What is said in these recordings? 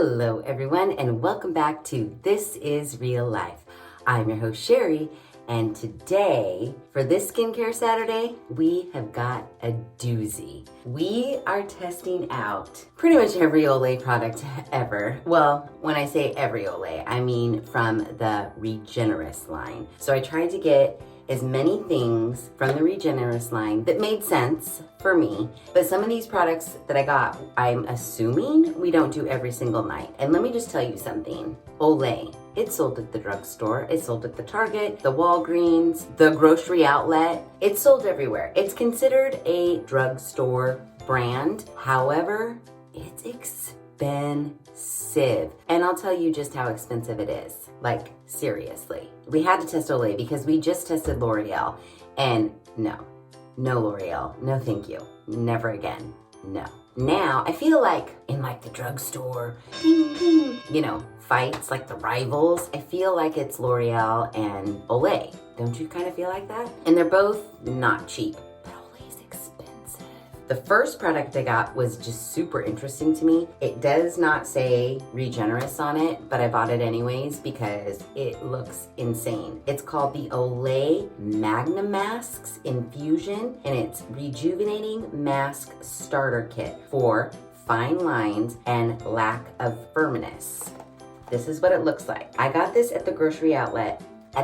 Hello everyone and welcome back to This Is Real Life. I'm your host Sheri, and today for this skincare Saturday we have got a doozy. We are testing out pretty much every Olay product ever. Well, when I say every Olay, I mean from the Regenerist line. So I tried to get as many things from the Regenerist line that made sense for me. But some of these products that I got, I'm assuming we don't do every single night. And let me just tell you something. Olay, it's sold at the drugstore, it's sold at the Target, the Walgreens, the grocery outlet. It's sold everywhere. It's considered a drugstore brand. However, it's expensive. And I'll tell you just how expensive it is. Like, seriously. We had to test Olay because we just tested L'Oreal. And no L'Oreal. No thank you. Never again. No. Now, I feel like in like the drugstore, ding, ding, fights like the rivals, I feel like it's L'Oreal and Olay. Don't you kind of feel like that? And they're both not cheap. The first product I got was just super interesting to me. It does not say Regenerist on it, but I bought it anyways because it looks insane. It's called the Olay Magna Masks Infusion, and it's Rejuvenating Mask Starter Kit for fine lines and lack of firmness. This is what it looks like. I got this at the grocery outlet. For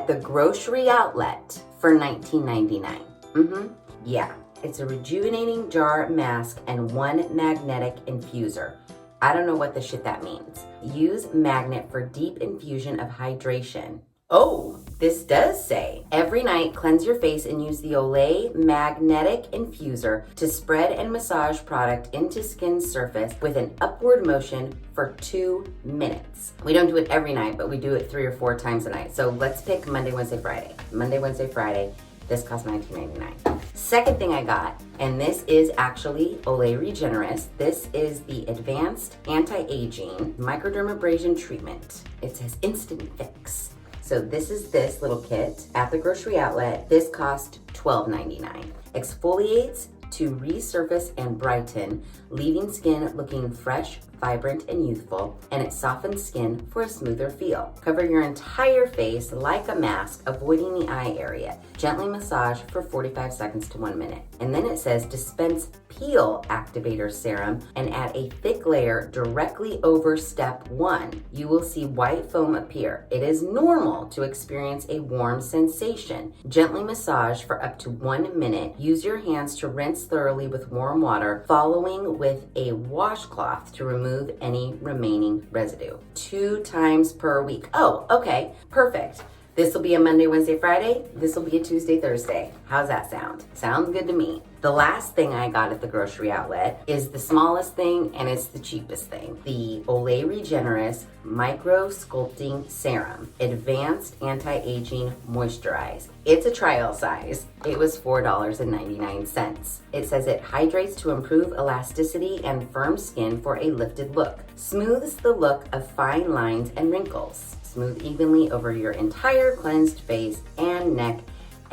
$19.99. Yeah. It's a rejuvenating jar mask and one magnetic infuser. I don't know what the shit that means. Use magnet for deep infusion of hydration. Oh, this does say, every night cleanse your face and use the Olay magnetic infuser to spread and massage product into skin surface with an upward motion for 2 minutes. We don't do it every night, but we do it 3 or 4 times a night. So let's pick Monday, Wednesday, Friday. Monday, Wednesday, Friday. This cost $19.99. Second thing I got, and this is actually Olay Regenerist. This is the Advanced Anti-Aging Microdermabrasion Treatment. It says Instant Fix. So this is this little kit at the grocery outlet. This cost $12.99. Exfoliates to resurface and brighten, leaving skin looking fresh, vibrant, and youthful, and it softens skin for a smoother feel. Cover your entire face like a mask, avoiding the eye area. Gently massage for 45 seconds to 1 minute. And then it says dispense peel activator serum and add a thick layer directly over step 1. You will see white foam appear. It is normal to experience a warm sensation. Gently massage for up to 1 minute. Use your hands to rinse thoroughly with warm water, following with a washcloth to remove any remaining residue. 2 times per week. Oh, okay, perfect. This will be a Monday, Wednesday, Friday. This will be a Tuesday, Thursday. How's that sound? Sounds good to me. The last thing I got at the grocery outlet is the smallest thing and it's the cheapest thing. The Olay Regenerist Micro-sculpting Serum, Advanced Anti-Aging Moisturize. It's a trial size. It was $4.99. It says it hydrates to improve elasticity and firm skin for a lifted look. Smooths the look of fine lines and wrinkles. Smooth evenly over your entire cleansed face and neck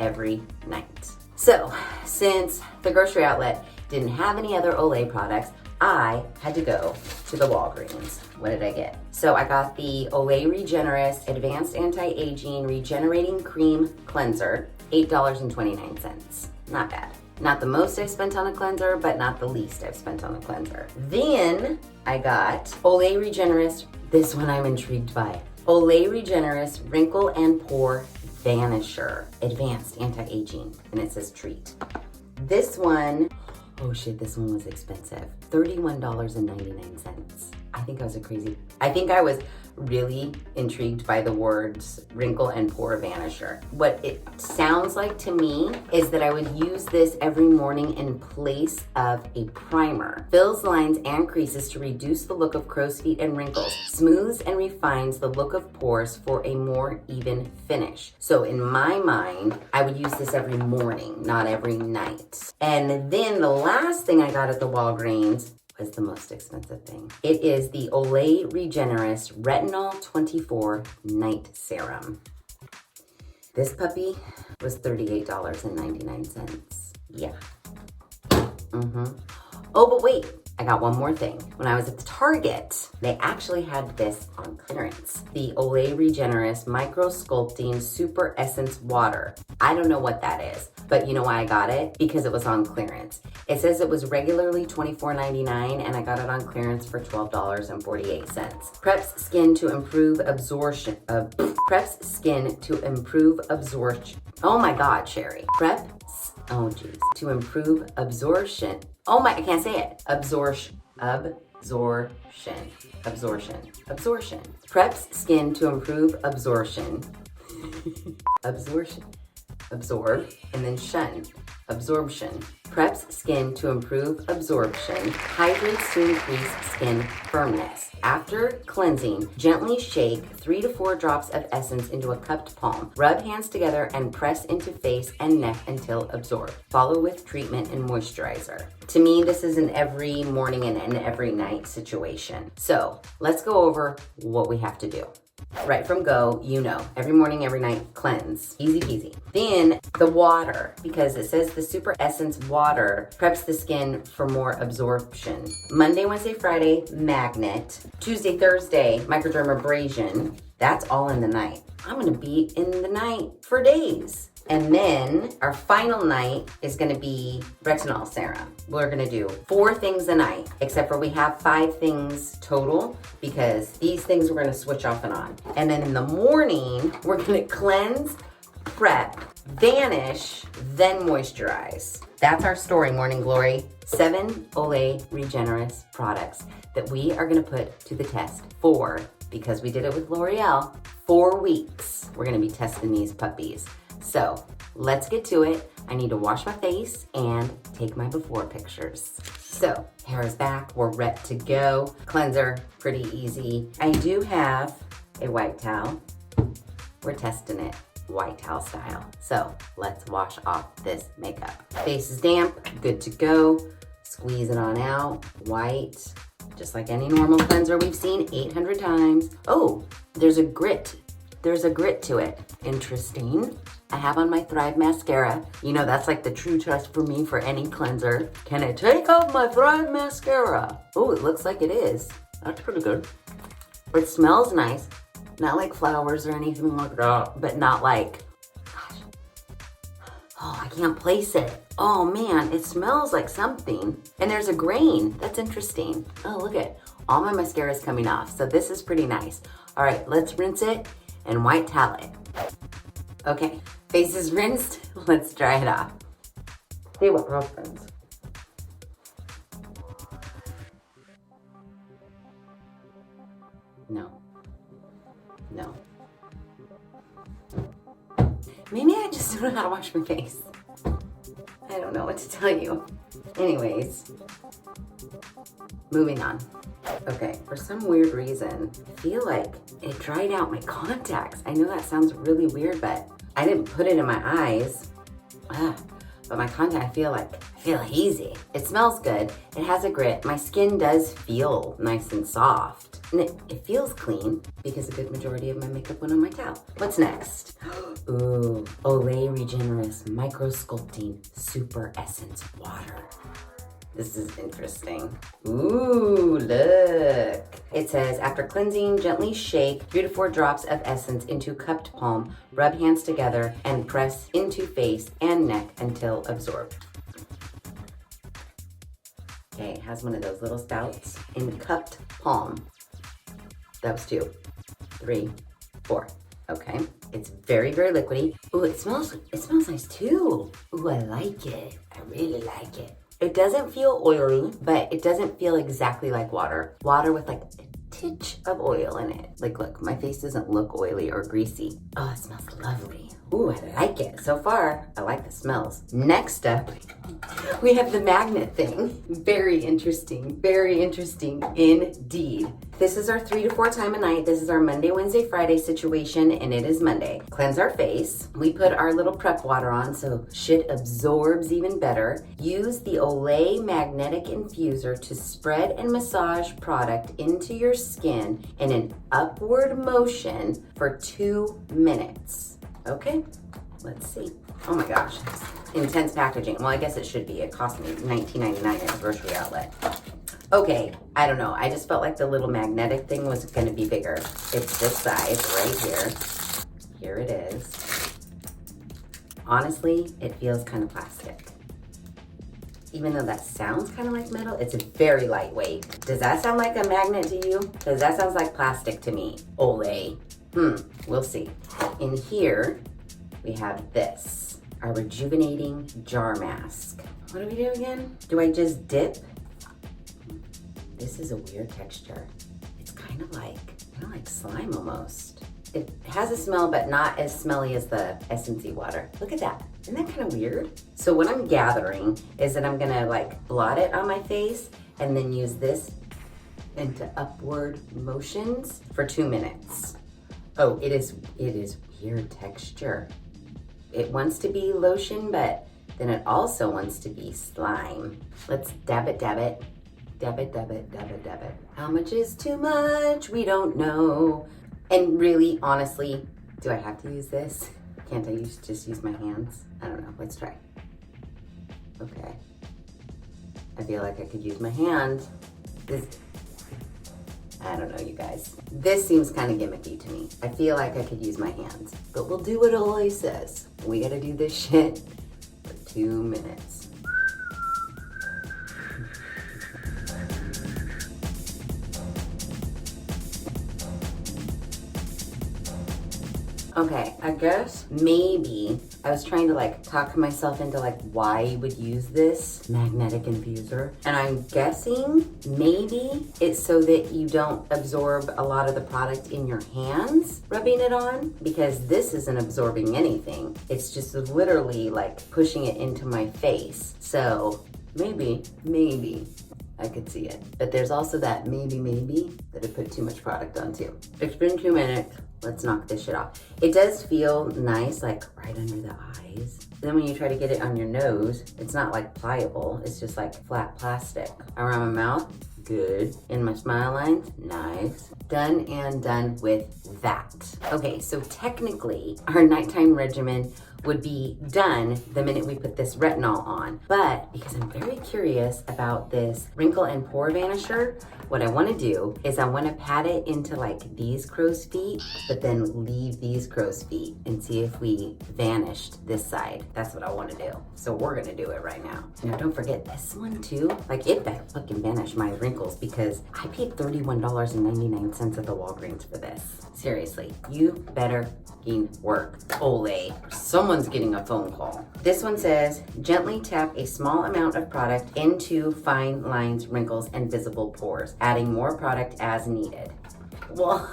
every night. So, since the grocery outlet didn't have any other Olay products, I had to go to the Walgreens. What did I get? So I got the Olay Regenerist Advanced Anti-Aging Regenerating Cream Cleanser, $8.29. Not bad. Not the most I've spent on a cleanser, but not the least I've spent on a cleanser. Then I got Olay Regenerist. This one I'm intrigued by. Olay Regenerist Wrinkle and Pore Vanisher, Advanced Anti-Aging, and it says treat. This one, oh shit, this one was expensive. $31.99. I think I was really intrigued by the words wrinkle and pore vanisher. What it sounds like to me is that I would use this every morning in place of a primer. Fills lines and creases to reduce the look of crow's feet and wrinkles. Smooths and refines the look of pores for a more even finish. So in my mind, I would use this every morning, not every night. And then the last thing I got at the Walgreens was the most expensive thing. It is the Olay Regenerist Retinol24 Night Serum. This puppy was $38.99. Yeah. Oh, but wait, I got one more thing. When I was at the Target, they actually had this on clearance. The Olay Regenerist Micro-sculpting Super Essence Water. I don't know what that is, but you know why I got it? Because it was on clearance. It says it was regularly $24.99 and I got it on clearance for $12.48. Preps skin to improve absorption. Preps skin to improve absorption. Oh my God, Sheri. To improve absorption. Oh my, I can't say it. Absorption. Preps skin to improve absorption. Absorb, and then shun. Absorption. Preps skin to improve absorption. Hydrates to increase skin firmness. After cleansing, gently shake 3 to 4 drops of essence into a cupped palm. Rub hands together and press into face and neck until absorbed. Follow with treatment and moisturizer. To me, this is an every morning and an every night situation. So let's go over what we have to do. Right from go, you know, every morning, every night, cleanse. Easy peasy. Then the water, because it says the Super Essence water preps the skin for more absorption. Monday, Wednesday, Friday, magnet. Tuesday, Thursday, microdermabrasion. That's all in the night. I'm gonna be in the night for days. And then our final night is gonna be retinol serum. We're gonna do 4 things a night, except for we have 5 things total because these things we're gonna switch off and on. And then in the morning, we're gonna cleanse, prep, vanish, then moisturize. That's our story, Morning Glory. 7 Olay Regenerist products that we are gonna put to the test for, because we did it with L'Oreal, 4 weeks. We're gonna be testing these puppies. So let's get to it. I need to wash my face and take my before pictures. So hair is back, we're ready to go. Cleanser, pretty easy. I do have a white towel. We're testing it white towel style. So let's wash off this makeup. Face is damp, good to go. Squeeze it on out, white, just like any normal cleanser we've seen 800 times. Oh, there's a grit to it. Interesting. I have on my Thrive mascara. You know, that's like the true test for me for any cleanser. Can I take off my Thrive mascara? Oh, it looks like it is. That's pretty good. It smells nice. Not like flowers or anything like that, but not like, gosh. Oh, I can't place it. Oh man, it smells like something. And there's a grain. That's interesting. Oh, look at all my mascara is coming off. So this is pretty nice. All right, let's rinse it and white towel it. Okay, face is rinsed. Let's dry it off. See what happens. No. Maybe I just don't know how to wash my face. I don't know what to tell you. Anyways, moving on. Okay, for some weird reason, I feel like it dried out my contacts. I know that sounds really weird, but I didn't put it in my eyes. But my contact, I feel hazy. It smells good. It has a grit. My skin does feel nice and soft. And it feels clean because a good majority of my makeup went on my towel. What's next? Ooh, Olay Regenerist Micro-sculpting Super Essence Water. This is interesting. Ooh, look. It says, after cleansing, gently shake 3 to 4 drops of essence into cupped palm, rub hands together, and press into face and neck until absorbed. Okay, it has one of those little spouts in cupped palm. That was 2, 3, 4. Okay, it's very, very liquidy. Ooh, it smells nice too. Ooh, I like it. I really like it. It doesn't feel oily, but it doesn't feel exactly like water. Water with like a titch of oil in it. Like, look, my face doesn't look oily or greasy. Oh, it smells lovely. Ooh, I like it. So far, I like the smells. Next up, we have the magnet thing. Very interesting indeed. This is our 3 to 4 time a night. This is our Monday, Wednesday, Friday situation, and it is Monday. Cleanse our face. We put our little prep water on so shit absorbs even better. Use the Olay magnetic infuser to spread and massage product into your skin in an upward motion for 2 minutes. Okay, let's see. Oh my gosh, intense packaging. Well, I guess it should be. It cost me $19.99 at the grocery outlet. Okay, I don't know. I just felt like the little magnetic thing was going to be bigger. It's this size right here. Here it is. Honestly, it feels kind of plastic. Even though that sounds kind of like metal, it's very lightweight. Does that sound like a magnet to you? Because that sounds like plastic to me. Olay. We'll see. In here, we have this, our rejuvenating jar mask. What do we do again? Do I just dip? This is a weird texture. It's kind of like slime almost. It has a smell, but not as smelly as the Essency water. Look at that. Isn't that kind of weird? So what I'm gathering is that I'm gonna like blot it on my face and then use this into upward motions for 2 minutes. Oh, it is weird texture. It wants to be lotion, but then it also wants to be slime. Let's dab it, dab it. Dab it, dab it, dab it, dab it. How much is too much? We don't know. And really, honestly, do I have to use this? Can't I just use my hands? I don't know, let's try. Okay. I feel like I could use my hand. I don't know, you guys. This seems kind of gimmicky to me. I feel like I could use my hands, but we'll do what Olay says. We gotta do this shit for 2 minutes. Okay, I guess maybe I was trying to like talk myself into like why you would use this magnetic infuser. And I'm guessing maybe it's so that you don't absorb a lot of the product in your hands rubbing it on, because this isn't absorbing anything. It's just literally like pushing it into my face. So maybe I could see it. But there's also that maybe that I put too much product on too. It's been 2 minutes. Let's knock this shit off. It does feel nice, like right under the eyes. Then when you try to get it on your nose, it's not like pliable. It's just like flat plastic. Around my mouth, good. In my smile lines, nice. Done and done with that. Okay, so technically our nighttime regimen would be done the minute we put this retinol on. But because I'm very curious about this wrinkle and pore vanisher, what I wanna do is I wanna pat it into like these crow's feet, but then leave these crow's feet and see if we vanished this side. That's what I wanna do. So we're gonna do it right now. Now don't forget this one too. Like it better fucking vanish my wrinkles, because I paid $31.99 at the Walgreens for this. Seriously, you better fucking work. Olay. Someone's getting a phone call. This one says, gently tap a small amount of product into fine lines, wrinkles, and visible pores, adding more product as needed. Well,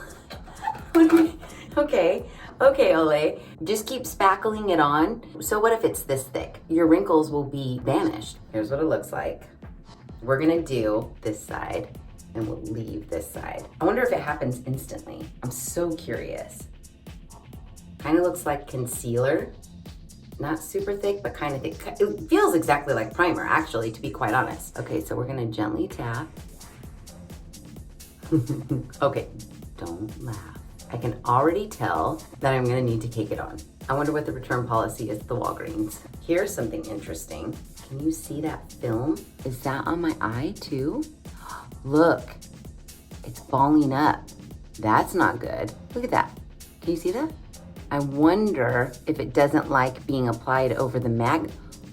okay, Olay. Just keep spackling it on. So what if it's this thick? Your wrinkles will be vanished. Here's what it looks like. We're gonna do this side and we'll leave this side. I wonder if it happens instantly. I'm so curious. Kind of looks like concealer. Not super thick, but kind of thick. It feels exactly like primer, actually, to be quite honest. Okay, so we're gonna gently tap. Okay, don't laugh. I can already tell that I'm gonna need to take it on. I wonder what the return policy is at the Walgreens. Here's something interesting. Can you see that film? Is that on my eye too? Look, it's balling up. That's not good. Look at that. Can you see that? I wonder if it doesn't like being applied over the mag.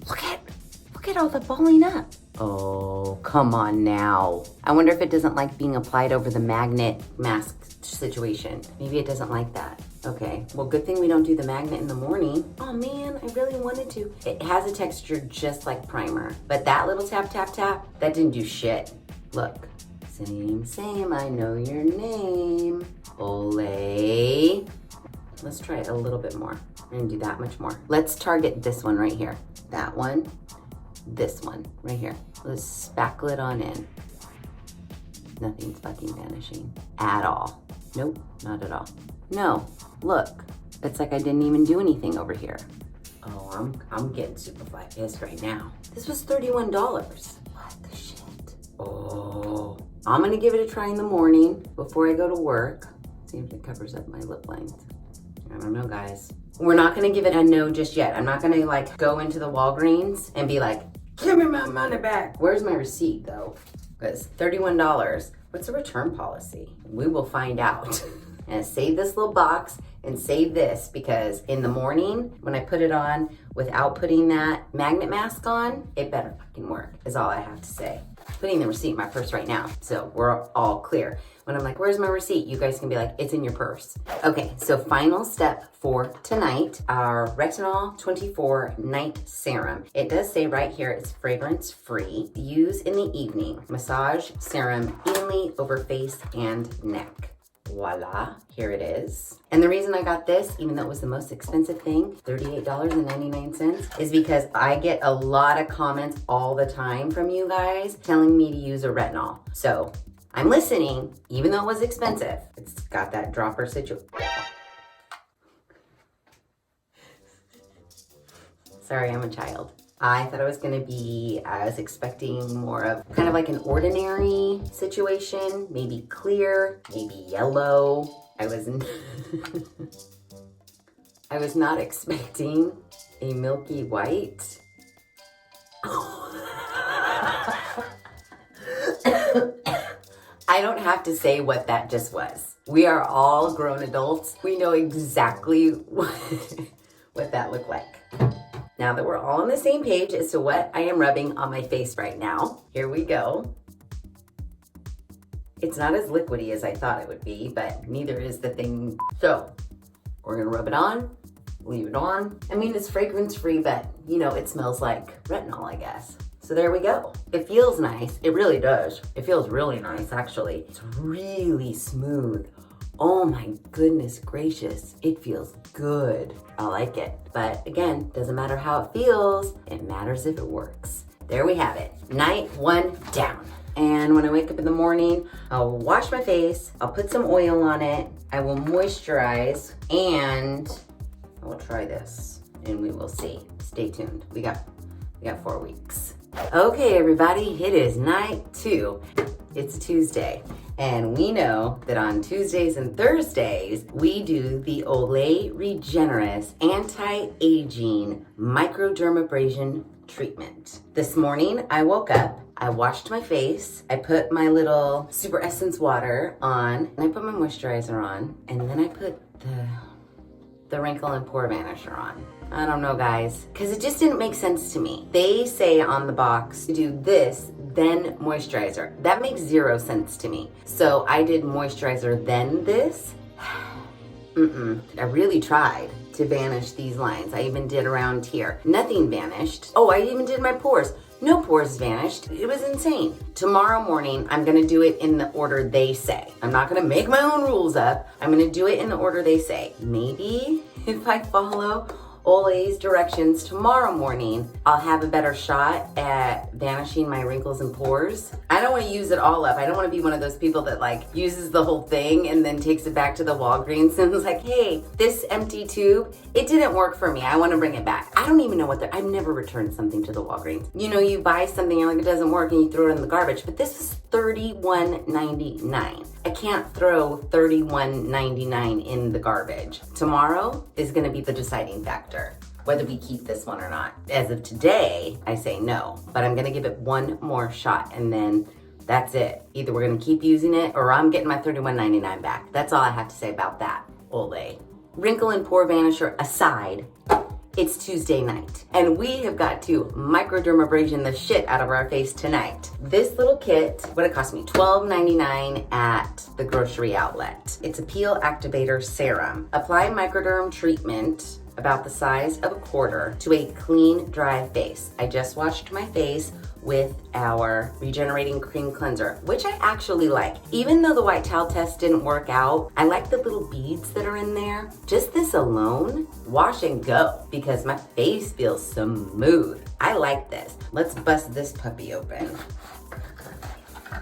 Look at all the balling up. Oh, come on now. I wonder if it doesn't like being applied over the magnet mask situation. Maybe it doesn't like that. Okay, well, good thing we don't do the magnet in the morning. Oh man, I really wanted to. It has a texture just like primer, but that little tap, tap, tap, that didn't do shit. Look, same, I know your name. Olay. Let's try it a little bit more. We're gonna do that much more. Let's target this one right here. That one, this one right here. Let's spackle it on in. Nothing's fucking vanishing at all. Nope, not at all. No, look, it's like I didn't even do anything over here. Oh, I'm getting super flat pissed right now. This was $31. What the shit? Oh, I'm gonna give it a try in the morning before I go to work. See if it covers up my lip lines. I don't know, guys. We're not gonna give it a no just yet. I'm not gonna like go into the Walgreens and be like, give me my money back. Where's my receipt though? Because $31, what's a return policy? We will find out. And save this little box and save this, because in the morning when I put it on without putting that magnet mask on, it better fucking work, is all I have to say. Putting the receipt in my purse right now, so we're all clear. When I'm like, where's my receipt? You guys can be like, it's in your purse. Okay, so final step for tonight, our Retinol24 Night Serum. It does say right here it's fragrance free. Use in the evening. Massage serum evenly over face and neck. Voila, here it is. And the reason I got this, even though it was the most expensive thing, $38.99, is because I get a lot of comments all the time from you guys telling me to use a retinol. So I'm listening, even though it was expensive. It's got that dropper situation. Sorry, I'm a child. I thought I was expecting more of kind of like an ordinary situation, maybe clear, maybe yellow. I was not expecting a milky white. I don't have to say what that just was. We are all grown adults. We know exactly what that looked like. Now that we're all on the same page as to what I am rubbing on my face right now, here we go. It's not as liquidy as I thought it would be, but neither is the thing. So we're gonna rub it on, leave it on. I mean, it's fragrance free, but you know, it smells like retinol, I guess. So there we go. It feels nice. It really does. It feels really nice, actually. It's really smooth. Oh my goodness gracious, it feels good. I like it. But again, doesn't matter how it feels, it matters if it works. There we have it. Night one down. And when I wake up in the morning, I'll wash my face, I'll put some oil on it, I will moisturize, and I will try this and we will see. Stay tuned. We got 4 weeks. Okay, everybody, it is night 2. It's Tuesday. And we know that on Tuesdays and Thursdays, we do the Olay Regenerist Anti-Aging Microdermabrasion Treatment. This morning, I woke up, I washed my face, I put my little Super Essence water on, and I put my moisturizer on, and then I put the wrinkle and pore vanisher on. I don't know, guys, because it just didn't make sense to me. They say on the box to do this, then moisturizer. That makes 0 sense to me. So I did moisturizer, then this. I really tried to vanish these lines. I even did around here. Nothing vanished. Oh, I even did my pores. No pores vanished. It was insane. Tomorrow morning, I'm gonna do it in the order they say. I'm not gonna make my own rules up. I'm gonna do it in the order they say. Maybe if I follow Olay's directions tomorrow morning, I'll have a better shot at vanishing my wrinkles and pores. I don't want to use it all up. I don't want to be one of those people that like uses the whole thing and then takes it back to the Walgreens and is like, hey, this empty tube, it didn't work for me. I want to bring it back. I don't even know I've never returned something to the Walgreens. You know, you buy something, you're like, it doesn't work, and you throw it in the garbage, but this was $31.99. I can't throw $31.99 in the garbage. Tomorrow is gonna be the deciding factor, whether we keep this one or not. As of today, I say no, but I'm gonna give it one more shot and then that's it. Either we're gonna keep using it or I'm getting my $31.99 back. That's all I have to say about that, Olay. Wrinkle and pore vanisher aside, it's Tuesday night, and we have got to microdermabrasion the shit out of our face tonight. This little kit, what it cost me, $12.99 at the grocery outlet. It's a peel activator serum. Apply microderm treatment about the size of a quarter to a clean, dry face. I just washed my face with our regenerating cream cleanser, which I actually like. Even though the white towel test didn't work out, I like the little beads that are in there. Just this alone, wash and go, because my face feels smooth. I like this. Let's bust this puppy open.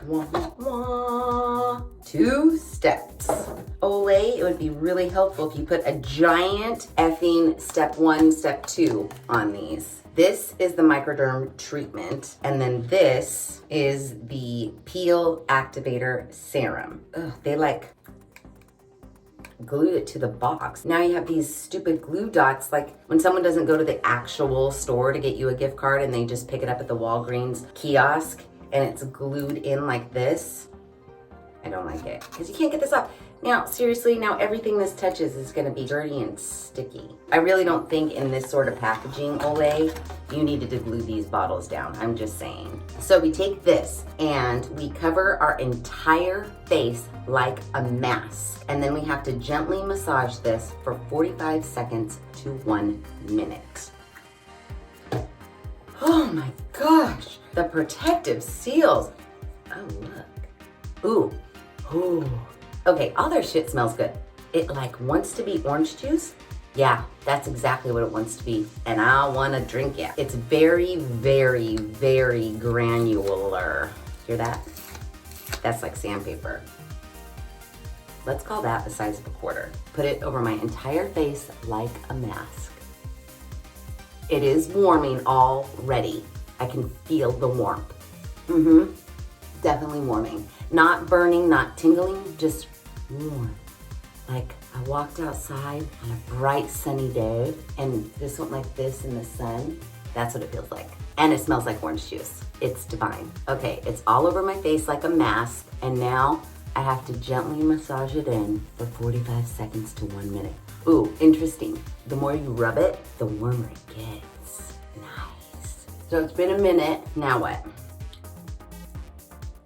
Wah, wah, wah. 2 steps. Olay, it would be really helpful if you put a giant effing step 1, step 2 on these. This is the microderm treatment, and then this is the peel activator serum. Ugh, they like glued it to the box. Now you have these stupid glue dots, like when someone doesn't go to the actual store to get you a gift card and they just pick it up at the Walgreens kiosk. and it's glued in like this. I don't like it because you can't get this off. Now, seriously, now everything this touches is gonna be dirty and sticky. I really don't think in this sort of packaging, Olay, you needed to glue these bottles down. I'm just saying. So we take this and we cover our entire face like a mask. And then we have to gently massage this for 45 seconds to 1 minute. Oh my gosh, the protective seals. Oh, look. Ooh, ooh. Okay, all their shit smells good. It like wants to be orange juice. Yeah, that's exactly what it wants to be. And I wanna drink it. It's very, very, very granular. Hear that? That's like sandpaper. Let's call that the size of a quarter. Put it over my entire face like a mask. It is warming already. I can feel the warmth. Definitely warming. Not burning, not tingling, just warm. Like I walked outside on a bright sunny day and this went like this in the sun. That's what it feels like. And it smells like orange juice. It's divine. Okay, it's all over my face like a mask, and now I have to gently massage it in for 45 seconds to 1 minute. Ooh, interesting. The more you rub it, the warmer it gets. Nice. So it's been a minute. Now what?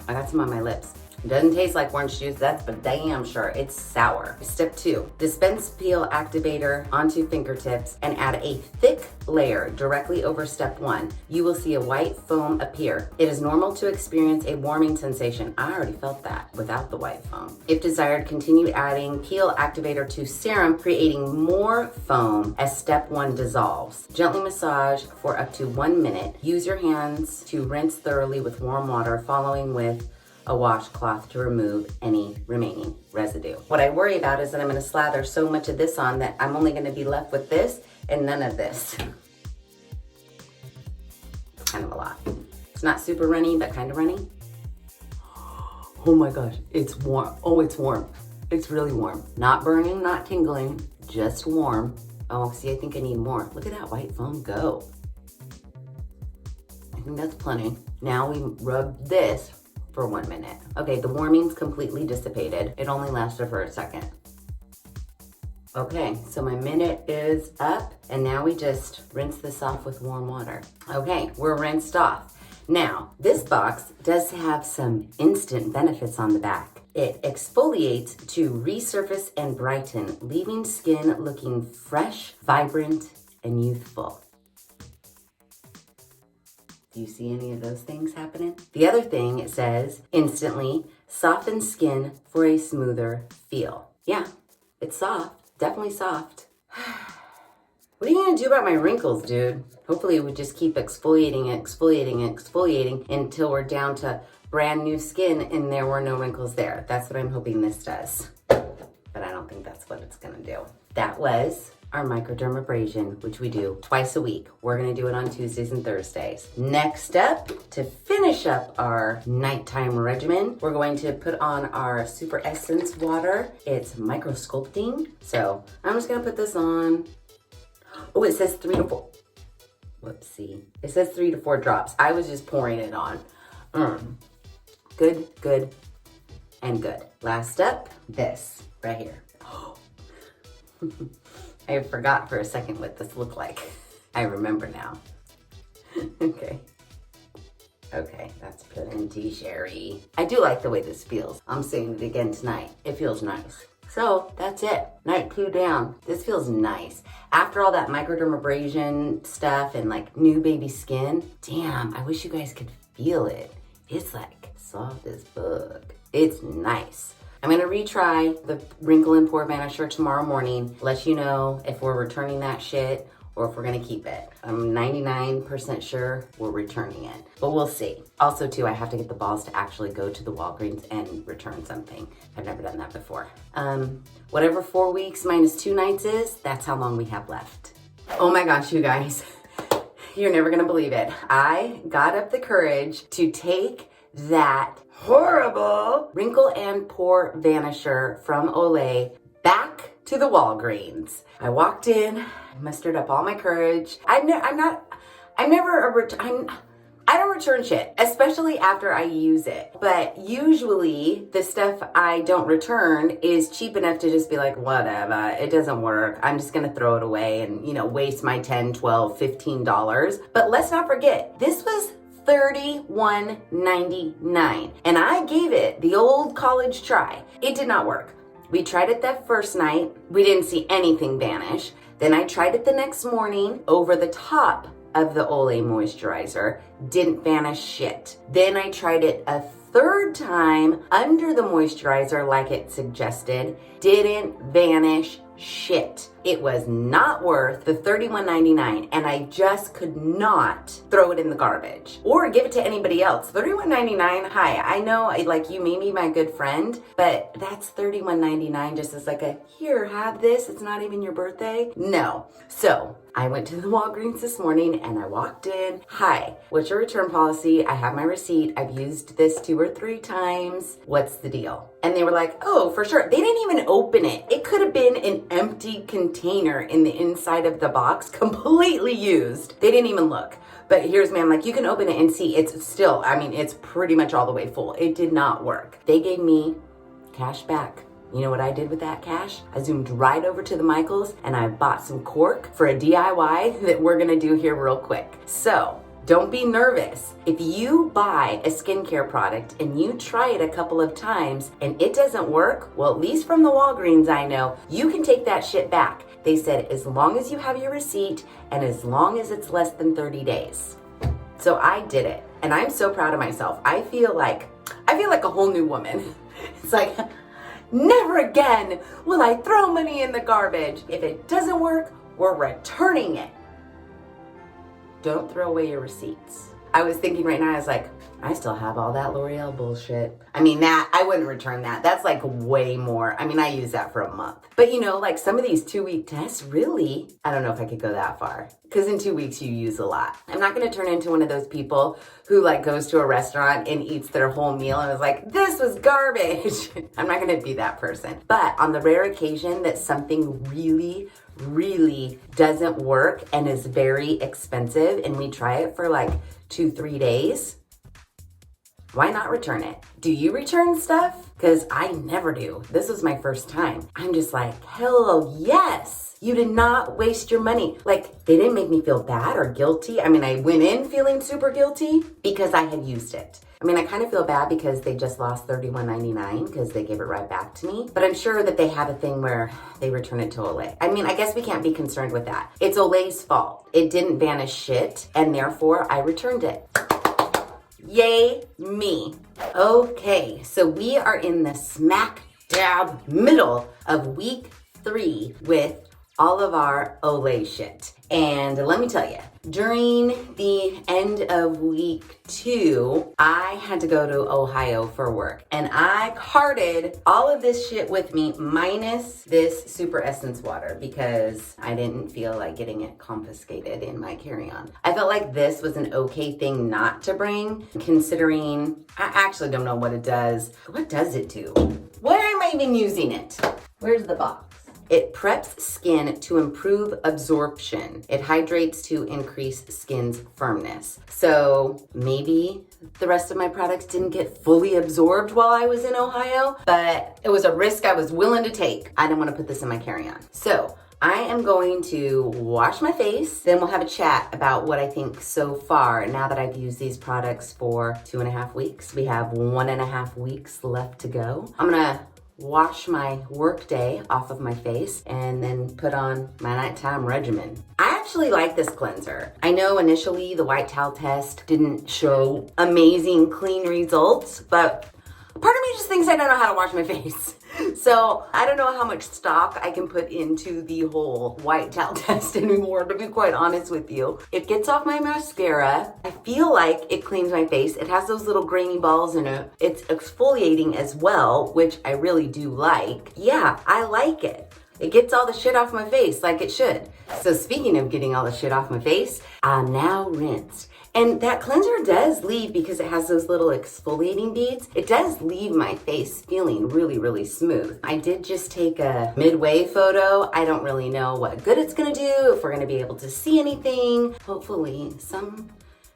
I got some on my lips. It doesn't taste like orange juice, that's for damn sure. It's sour. Step 2, dispense peel activator onto fingertips and add a thick layer directly over step 1. You will see a white foam appear. It is normal to experience a warming sensation. I already felt that without the white foam. If desired, continue adding peel activator to serum, creating more foam as step 1 dissolves. Gently massage for up to 1 minute. Use your hands to rinse thoroughly with warm water, following with a washcloth to remove any remaining residue. What I worry about is that I'm gonna slather so much of this on that I'm only gonna be left with this and none of this. It's kind of a lot. It's not super runny, but kind of runny. Oh my gosh, it's warm. Oh, it's warm. It's really warm. Not burning, not tingling, just warm. Oh, see, I think I need more. Look at that white foam go. I think that's plenty. Now we rub this for 1 minute. Okay, the warming's completely dissipated. It only lasted for a second. Okay, so my minute is up, and now we just rinse this off with warm water. Okay, we're rinsed off. Now, this box does have some instant benefits on the back. It exfoliates to resurface and brighten, leaving skin looking fresh, vibrant, and youthful. Do you see any of those things happening? The other thing, it says, instantly soften skin for a smoother feel. Yeah, it's soft, definitely soft. What are you gonna do about my wrinkles, dude? Hopefully it would just keep exfoliating, exfoliating, exfoliating until we're down to brand new skin and there were no wrinkles there. That's what I'm hoping this does. But I don't think that's what it's gonna do. That was our microdermabrasion, which we do twice a week. We're gonna do it on Tuesdays and Thursdays. Next up, to finish up our nighttime regimen, we're going to put on our Super Essence water. It's Micro-sculpting. So I'm just gonna put this on. Oh, it says 3 to 4. Whoopsie. It says 3 to 4 drops. I was just pouring it on. Good, good, and good. Last up, this right here. I forgot for a second what this looked like. I remember now. Okay. Okay, that's plenty, Sheri. I do like the way this feels. I'm saying it again tonight. It feels nice. So that's it. Night 2 down. This feels nice. After all that microdermabrasion stuff and like new baby skin, damn, I wish you guys could feel it. It's like soft as fuck. It's nice. I'm gonna retry the Wrinkle and Pore Vanisher tomorrow morning. Let you know if we're returning that shit or if we're gonna keep it. I'm 99% sure we're returning it, but we'll see. Also too, I have to get the balls to actually go to the Walgreens and return something. I've never done that before. Whatever 4 weeks minus 2 nights is, that's how long we have left. Oh my gosh, you guys, you're never gonna believe it. I got up the courage to take that horrible Wrinkle and Pore Vanisher from Olay back to the Walgreens. I walked in, I mustered up all my courage. I don't return shit, especially after I use it. But usually the stuff I don't return is cheap enough to just be like, whatever, it doesn't work. I'm just gonna throw it away and, you know, waste my $10, $12, $15. But let's not forget, this was $31.99. And I gave it the old college try. It did not work. We tried it that first night. We didn't see anything vanish. Then I tried it the next morning over the top of the Olay moisturizer. Didn't vanish shit. Then I tried it a third time under the moisturizer like it suggested. Didn't vanish shit. It was not worth the $31.99, and I just could not throw it in the garbage or give it to anybody else. $31.99, hi, I know like you may be my good friend, but that's $31.99 just as like a, here, have this, it's not even your birthday. No. So I went to the Walgreens this morning and I walked in, hi, what's your return policy? I have my receipt. I've used this 2 or 3 times. What's the deal? And they were like, oh, for sure. They didn't even open it. It could have been an empty container in the inside of the box, completely used. They didn't even look. But here's me, I'm like, you can open it and see it's still, I mean, it's pretty much all the way full. It did not work. They gave me cash back. You know what I did with that cash? I zoomed right over to the Michaels and I bought some cork for a DIY that we're gonna do here real quick. So, don't be nervous. If you buy a skincare product and you try it a couple of times and it doesn't work, well, at least from the Walgreens I know, you can take that shit back. They said as long as you have your receipt and as long as it's less than 30 days. So I did it and I'm so proud of myself. I feel like a whole new woman. It's like, never again will I throw money in the garbage. If it doesn't work, we're returning it. Don't throw away your receipts. I was thinking right now, I was like, I still have all that L'Oreal bullshit. I mean, that, I wouldn't return that. That's like way more. I mean, I use that for a month. But you know, like some of these 2-week tests, really, I don't know if I could go that far. Because in 2 weeks, you use a lot. I'm not gonna turn into one of those people who like goes to a restaurant and eats their whole meal and is like, this was garbage. I'm not gonna be that person. But on the rare occasion that something really doesn't work and is very expensive and we try it for like 2-3 days, why not return it? Do you return stuff? Because I never do. This was my first time. I'm just like, hello, yes. You did not waste your money. Like, they didn't make me feel bad or guilty. I mean, I went in feeling super guilty because I had used it. I mean, I kind of feel bad because they just lost $31.99 because they gave it right back to me. But I'm sure that they have a thing where they return it to Olay. I mean, I guess we can't be concerned with that. It's Olay's fault. It didn't vanish shit, and therefore I returned it. Yay me. Okay, so we are in the smack dab middle of week 3 with all of our Olay shit. And let me tell you, during the end of week 2, I had to go to Ohio for work. And I carted all of this shit with me, minus this Super Essence water, because I didn't feel like getting it confiscated in my carry-on. I felt like this was an okay thing not to bring, considering I actually don't know what it does. What does it do? Why am I even using it? Where's the box? It preps skin to improve absorption. It hydrates to increase skin's firmness. So maybe the rest of my products didn't get fully absorbed while I was in Ohio, but it was a risk I was willing to take. I didn't want to put this in my carry-on. So I am going to wash my face, then we'll have a chat about what I think so far now that I've used these products for 2.5 weeks. We have 1.5 weeks left to go. I'm gonna wash my work day off of my face and then put on my nighttime regimen. I actually like this cleanser. I know initially the white towel test didn't show amazing clean results, but part of me just thinks I don't know how to wash my face. So I don't know how much stock I can put into the whole white towel test anymore, to be quite honest with you. It gets off my mascara. I feel like it cleans my face. It has those little grainy balls in it. It's exfoliating as well, which I really do like. Yeah, I like it. It gets all the shit off my face like it should. So speaking of getting all the shit off my face, I'm now rinsed. And that cleanser does leave, because it has those little exfoliating beads, it does leave my face feeling really smooth. I did just take a midway photo. I don't really know what good it's gonna do, if we're gonna be able to see anything. Hopefully some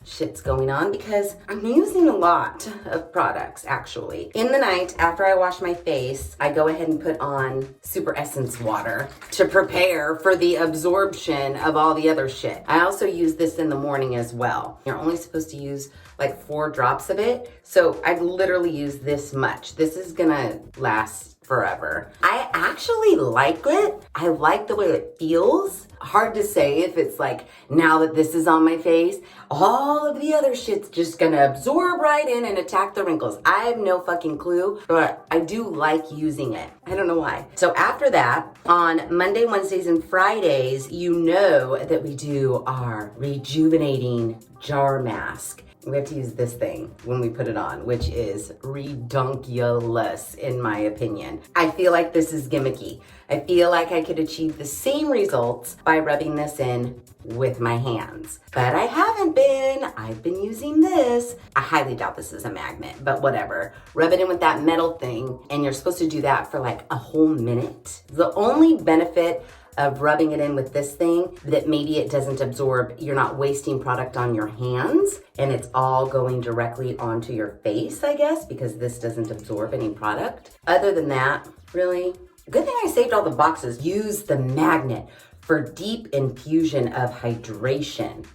shit's going on because I'm using a lot of products actually. In the night, after I wash my face, I go ahead and put on Super Essence water to prepare for the absorption of all the other shit. I also use this in the morning as well. You're only supposed to use like 4 drops of it. So I literally use this much. This is gonna last forever. I actually like it. I like the way it feels. Hard to say if it's like, now that this is on my face, all of the other shit's just gonna absorb right in and attack the wrinkles. I have no fucking clue, but I do like using it. I don't know why. So after that, on Monday, Wednesdays, and Fridays, you know that we do our rejuvenating jar mask. We have to use this thing when we put it on, which is redonkulous in my opinion. I feel like this is gimmicky. I feel like I could achieve the same results by rubbing this in with my hands, but I haven't been. I've been using this. I highly doubt this is a magnet, but whatever. Rub it in with that metal thing, and you're supposed to do that for like a whole minute. The only benefit of rubbing it in with this thing that maybe it doesn't absorb, you're not wasting product on your hands and it's all going directly onto your face, I guess, because this doesn't absorb any product. Other than that, really, good thing I saved all the boxes. Use the magnet for deep infusion of hydration.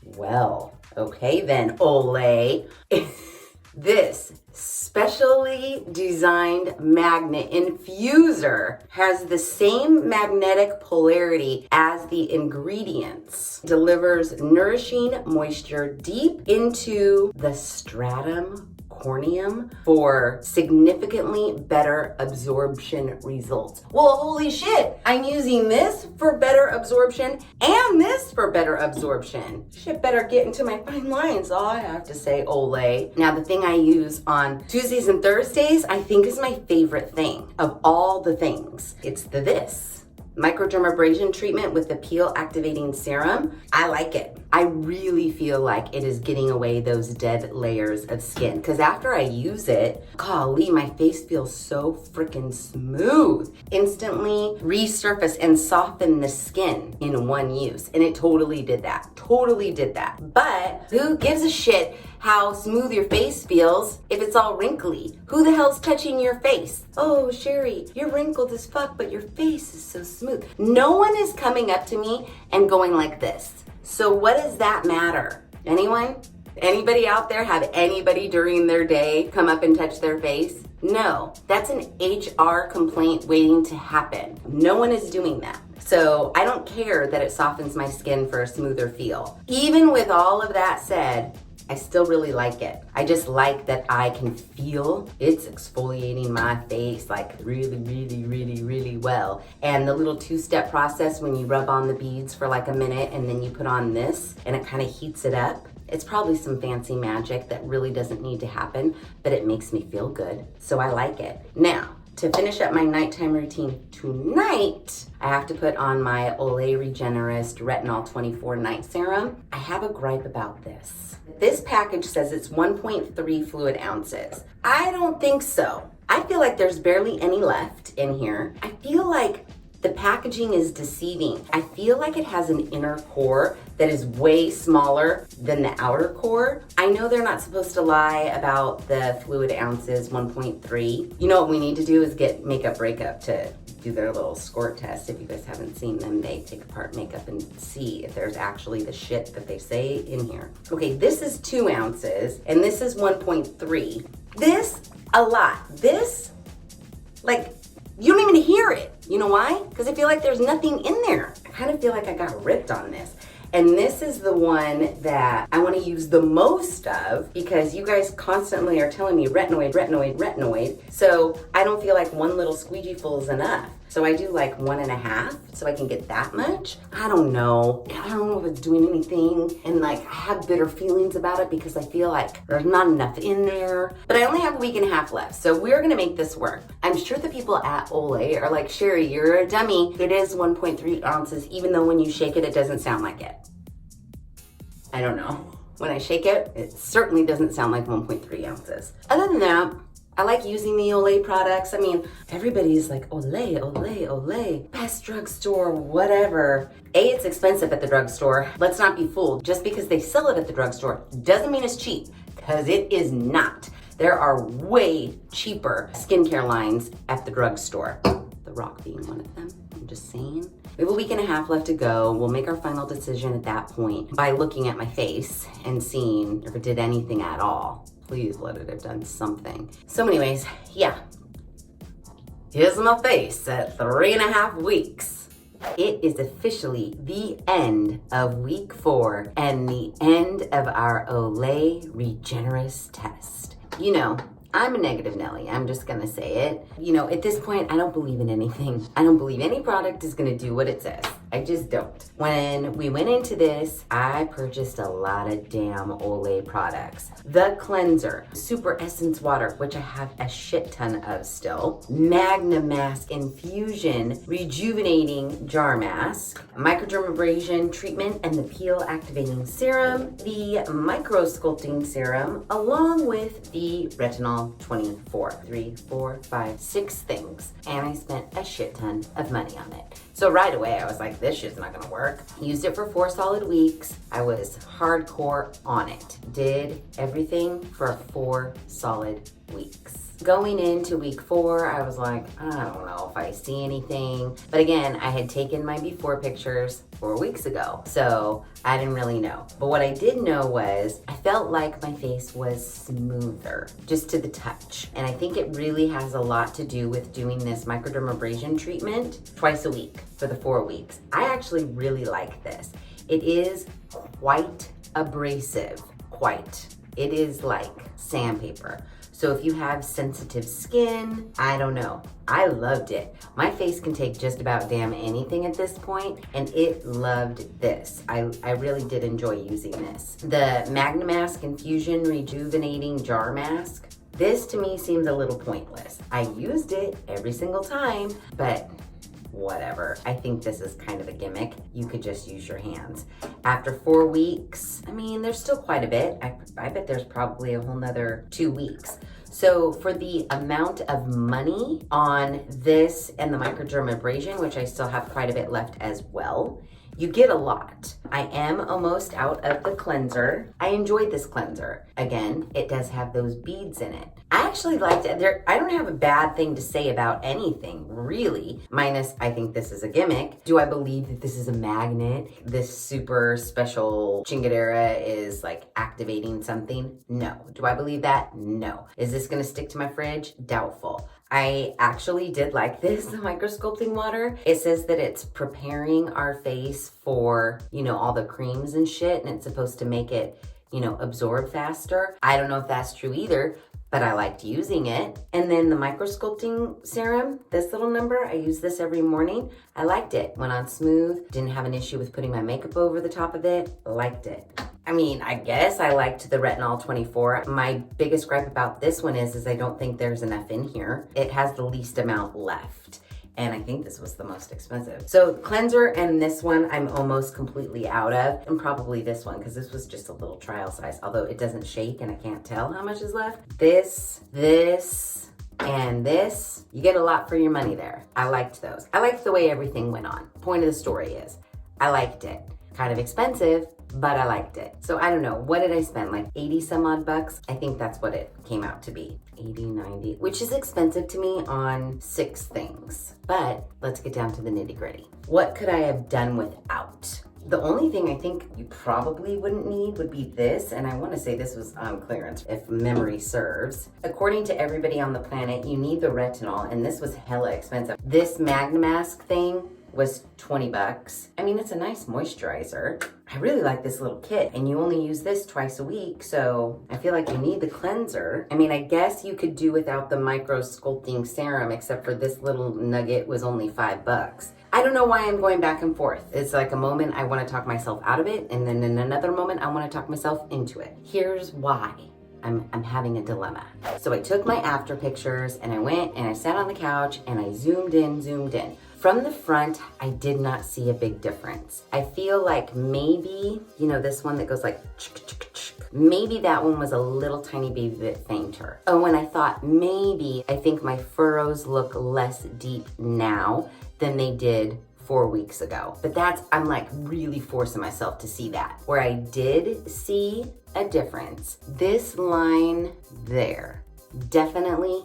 Well, okay then, Olay. This specially designed magnet infuser has the same magnetic polarity as the ingredients. Delivers nourishing moisture deep into the stratum corneum for significantly better absorption results. Well, holy shit, I'm using this for better absorption and this for better absorption. Shit better get into my fine lines, all I have to say, Olay. Now, the thing I use on Tuesdays and Thursdays, I think is my favorite thing of all the things. It's this microdermabrasion treatment with the peel activating serum. I like it. I really feel like it is getting away those dead layers of skin, because after I use it, golly, my face feels so freaking smooth. Instantly resurface and soften the skin in one use, and it totally did that. Totally did that. But who gives a shit how smooth your face feels if it's all wrinkly? Who the hell's touching your face? Oh, Sheri, you're wrinkled as fuck, but your face is so smooth. No one is coming up to me and going like this. So what does that matter? Anyone? Anybody out there have anybody during their day come up and touch their face? No, that's an HR complaint waiting to happen. No one is doing that. So I don't care that it softens my skin for a smoother feel. Even with all of that said, I still really like it. I just like that I can feel it's exfoliating my face like really, really, really, really well. And the little 2-step process when you rub on the beads for like a minute and then you put on this and it kind of heats it up. It's probably some fancy magic that really doesn't need to happen, but it makes me feel good. So I like it. Now, to finish up my nighttime routine tonight, I have to put on my Olay Regenerist Retinol24 Night Serum. I have a gripe about this. This package says it's 1.3 fluid ounces. I don't think so. I feel like there's barely any left in here. I feel like the packaging is deceiving. I feel like it has an inner core that is way smaller than the outer core. I know they're not supposed to lie about the fluid ounces, 1.3. You know what we need to do is get Makeup Breakup to do their little squirt test. If you guys haven't seen them, they take apart makeup and see if there's actually the shit that they say in here. Okay, this is 2 ounces and this is 1.3. This, a lot. This, like, you don't even hear it. You know why? Because I feel like there's nothing in there. I kind of feel like I got ripped on this. And this is the one that I want to use the most of because you guys constantly are telling me retinoid, retinoid, retinoid. So I don't feel like one little squeegee full is enough. So I do like 1.5 so I can get that much. I don't know. I don't know if it's doing anything. And like I have bitter feelings about it because I feel like there's not enough in there. But I only have a week and a half left. So we're going to make this work. I'm sure the people at Olay are like, Sheri, you're a dummy. It is 1.3 ounces, even though when you shake it, it doesn't sound like it. I don't know. When I shake it, it certainly doesn't sound like 1.3 ounces. Other than that, I like using the Olay products. I mean, everybody's like, Olay, Olay, Olay, best drugstore, whatever. A, it's expensive at the drugstore. Let's not be fooled. Just because they sell it at the drugstore doesn't mean it's cheap, because it is not. There are way cheaper skincare lines at the drugstore. The Rock being one of them, I'm just saying. We have a week and a half left to go. We'll make our final decision at that point by looking at my face and seeing if it did anything at all. Please let it have done something. So anyways, yeah. Here's my face at 3.5 weeks. It is officially the end of week 4 and the end of our Olay Regenerist test. You know, I'm a negative Nelly. I'm just gonna say it. You know, at this point, I don't believe in anything. I don't believe any product is gonna do what it says. I just don't. When we went into this, I purchased a lot of damn Olay products. The cleanser, Super Essence Water, which I have a shit ton of still. Magna Mask Infusion Rejuvenating Jar Mask. Microdermabrasion Treatment and the Peel Activating Serum. The Micro-sculpting Serum, along with the Retinol24. 3, 4, 5, 6 things. And I spent a shit ton of money on it. So right away, I was like, this shit's not gonna work. Used it for 4 solid weeks. I was hardcore on it. Did everything for 4 solid weeks. Going into week 4, I was like, I don't know if I see anything. But again, I had taken my before pictures 4 weeks ago, so I didn't really know. But what I did know was I felt like my face was smoother, just to the touch. And I think it really has a lot to do with doing this microdermabrasion treatment twice a week for the 4 weeks. I actually really like this. It is quite abrasive, quite. It is like sandpaper. So if you have sensitive skin, I don't know. I loved it. My face can take just about damn anything at this point, and it loved this. I really did enjoy using this. The Magna Mask Infusion Rejuvenating Jar Mask. This to me seems a little pointless. I used it every single time, but whatever. I think this is kind of a gimmick. You could just use your hands. After 4 weeks, I mean, there's still quite a bit. I bet there's probably a whole nother 2 weeks. So for the amount of money on this and the microdermabrasion, which I still have quite a bit left as well, you get a lot. I am almost out of the cleanser. I enjoyed this cleanser. Again, it does have those beads in it. I actually liked it. I don't have a bad thing to say about anything, really, minus I think this is a gimmick. Do I believe that this is a magnet? This super special chingadera is like activating something? No. Do I believe that? No. Is this gonna stick to my fridge? Doubtful. I actually did like this, the Micro-sculpting water. It says that it's preparing our face for, you know, all the creams and shit, and it's supposed to make it, you know, absorb faster. I don't know if that's true either, but I liked using it. And then the Micro-sculpting serum, this little number, I use this every morning. I liked it. Went on smooth, didn't have an issue with putting my makeup over the top of it. Liked it. I mean, I guess I liked the Retinol24. My biggest gripe about this one is I don't think there's enough in here. It has the least amount left. And I think this was the most expensive. So cleanser and this one I'm almost completely out of. And probably this one, because this was just a little trial size. Although it doesn't shake and I can't tell how much is left. This, and this. You get a lot for your money there. I liked those. I liked the way everything went on. Point of the story is, I liked it. Kind of expensive, but I liked it. So I don't know, what did I spend? Like 80 some odd bucks? I think that's what it came out to be. 80, 90, which is expensive to me on 6 things. But let's get down to the nitty gritty. What could I have done without? The only thing I think you probably wouldn't need would be this, and I want to say this was on clearance, if memory serves. According to everybody on the planet, you need the retinol, and this was hella expensive. This Magna Mask thing was 20 bucks. I mean, it's a nice moisturizer. I really like this little kit, and you only use this twice a week, so I feel like you need the cleanser. I mean, I guess you could do without the Micro-sculpting serum, except for this little nugget was only 5 bucks. I don't know why I'm going back and forth. It's like a moment I want to talk myself out of it, and then in another moment I want to talk myself into it. Here's why. I'm having a dilemma. So I took my after pictures and I went and I sat on the couch and I zoomed in. From the front, I did not see a big difference. I feel like maybe, you know, this one that goes like, Maybe that one was a little tiny bit fainter. Oh, and I thought I think my furrows look less deep now than they did 4 weeks ago. But I'm like really forcing myself to see that. Where I did see a difference, this line there, definitely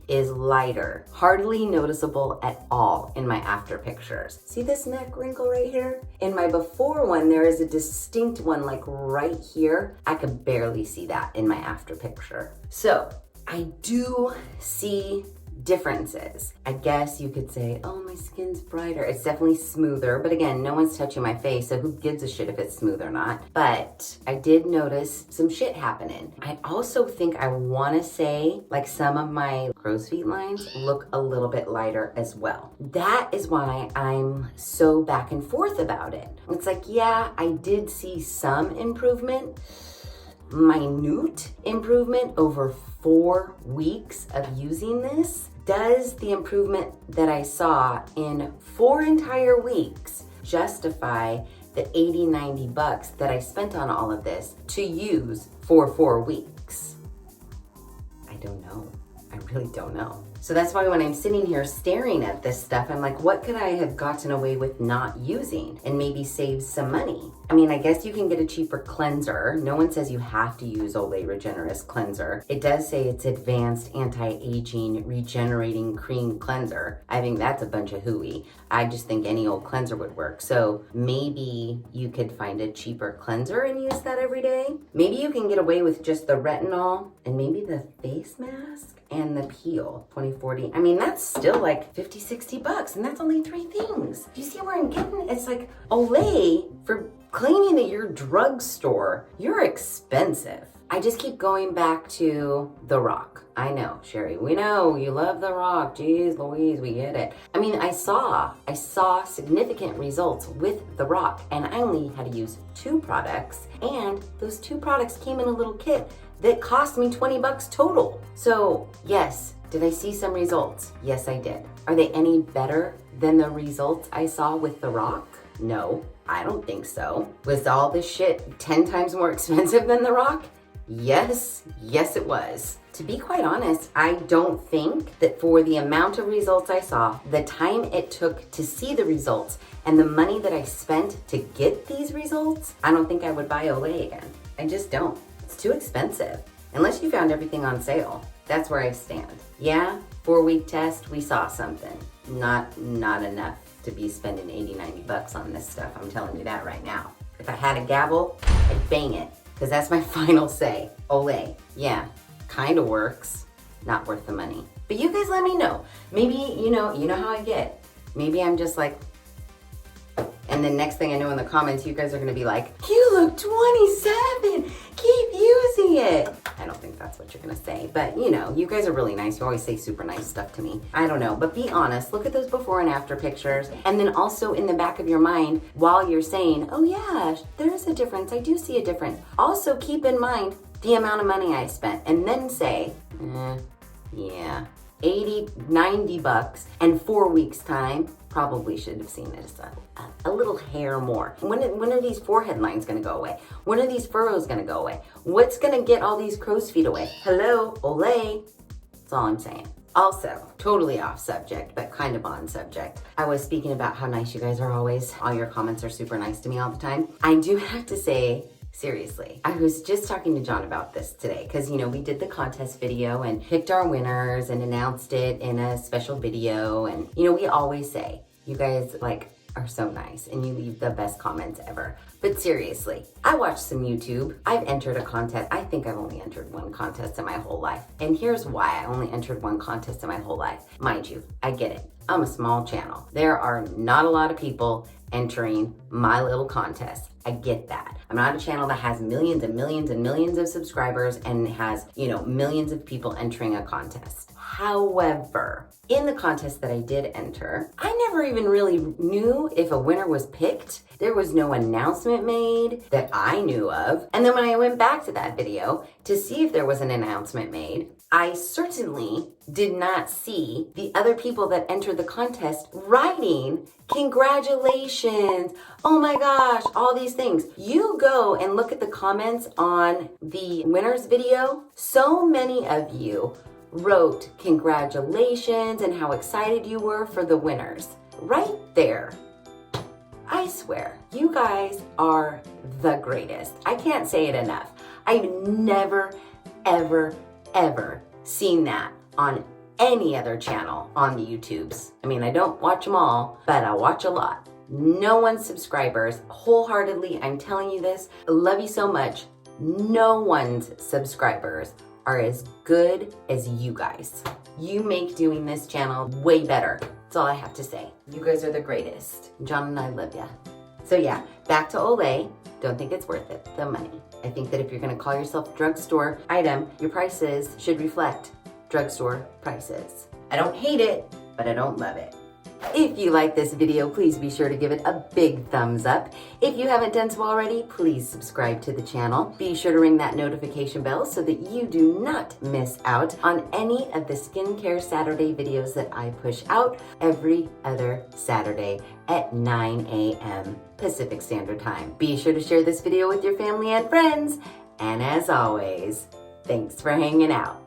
is lighter. Hardly noticeable at all in my after pictures. See this neck wrinkle right here? In my before one, there is a distinct one like right here. I could barely see that in my after picture. So I do see differences. I guess you could say, oh, my skin's brighter. It's definitely smoother, but again, no one's touching my face, so who gives a shit if it's smooth or not? But I did notice some shit happening. I also think I want to say like some of my crow's feet lines look a little bit lighter as well. That is why I'm so back and forth about it. It's like, yeah, I did see some improvement, minute improvement over 4 weeks of using this. Does the improvement that I saw in 4 entire weeks justify the $80-90 that I spent on all of this to use for 4 weeks? I don't know. I really don't know. So that's why when I'm sitting here staring at this stuff, I'm like, what could I have gotten away with not using and maybe save some money? I mean, I guess you can get a cheaper cleanser. No one says you have to use Olay Regenerist cleanser. It does say it's advanced anti-aging regenerating cream cleanser. I think that's a bunch of hooey. I just think any old cleanser would work. So maybe you could find a cheaper cleanser and use that every day. Maybe you can get away with just the retinol and maybe the face mask and the peel 2040. I mean, that's still like $50-60 and that's only 3 things. Do you see where I'm getting? It's like Olay for claiming that you're drugstore, you're expensive. I just keep going back to The Rock. I know, Sheri, we know you love The Rock. Jeez Louise, we get it. I mean, I saw significant results with The Rock, and I only had to use 2 products, and those 2 products came in a little kit that cost me $20 total. So yes, did I see some results? Yes, I did. Are they any better than the results I saw with The Rock? No, I don't think so. Was all this shit 10 times more expensive than The Rock? Yes, it was. To be quite honest, I don't think that for the amount of results I saw, the time it took to see the results, and the money that I spent to get these results, I don't think I would buy Olay again. I just don't. It's too expensive. Unless you found everything on sale. That's where I stand. Yeah, 4-week test, we saw something. Not enough to be spending $80-90 on this stuff. I'm telling you that right now. If I had a gavel, I'd bang it. Because that's my final say. Olay, yeah, kind of works. Not worth the money. But you guys let me know. Maybe, you know how I get. Maybe I'm just like, and then next thing I know in the comments, you guys are gonna be like, you look 27, keep using it. I don't think that's what you're gonna say, but you guys are really nice. You always say super nice stuff to me. I don't know, but be honest, look at those before and after pictures. And then also in the back of your mind, while you're saying, oh yeah, there is a difference, I do see a difference. Also keep in mind the amount of money I spent and then say, yeah, $80-90 and 4 weeks time, probably should have seen it a little hair more. When are these forehead lines gonna go away? When are these furrows gonna go away? What's gonna get all these crow's feet away? Hello, Olay. That's all I'm saying. Also, totally off subject, but kind of on subject. I was speaking about how nice you guys are always. All your comments are super nice to me all the time. I do have to say, seriously, I was just talking to John about this today because, we did the contest video and picked our winners and announced it in a special video. And, we always say, you guys are so nice and you leave the best comments ever. But seriously, I watched some YouTube. I've entered a contest. I think I've only entered 1 contest in my whole life. And here's why I only entered 1 contest in my whole life. Mind you, I get it. I'm a small channel. There are not a lot of people entering my little contest. I get that. I'm not a channel that has millions and millions and millions of subscribers and has, millions of people entering a contest. However, in the contest that I did enter, I never even really knew if a winner was picked. There was no announcement made that I knew of. And then when I went back to that video to see if there was an announcement made, I certainly did not see the other people that entered enter the contest writing, congratulations, oh my gosh, all these things. You go and look at the comments on the winners video. So many of you wrote congratulations and how excited you were for the winners. Right there. I swear, you guys are the greatest. I can't say it enough. I've never, ever, ever seen that on any other channel on the YouTubes. I mean, I don't watch them all, but I watch a lot. No one's subscribers, wholeheartedly, I'm telling you this, I love you so much. No one's subscribers are as good as you guys. You make doing this channel way better. That's all I have to say. You guys are the greatest. John and I love ya. So yeah, back to Olay. Don't think it's worth it, the money. I think that if you're gonna call yourself a drugstore item, your prices should reflect drugstore prices. I don't hate it, but I don't love it. If you like this video, please be sure to give it a big thumbs up. If you haven't done so already, please subscribe to the channel. Be sure to ring that notification bell so that you do not miss out on any of the Skincare Saturday videos that I push out every other Saturday at 9 a.m. Pacific Standard Time. Be sure to share this video with your family and friends. And as always, thanks for hanging out.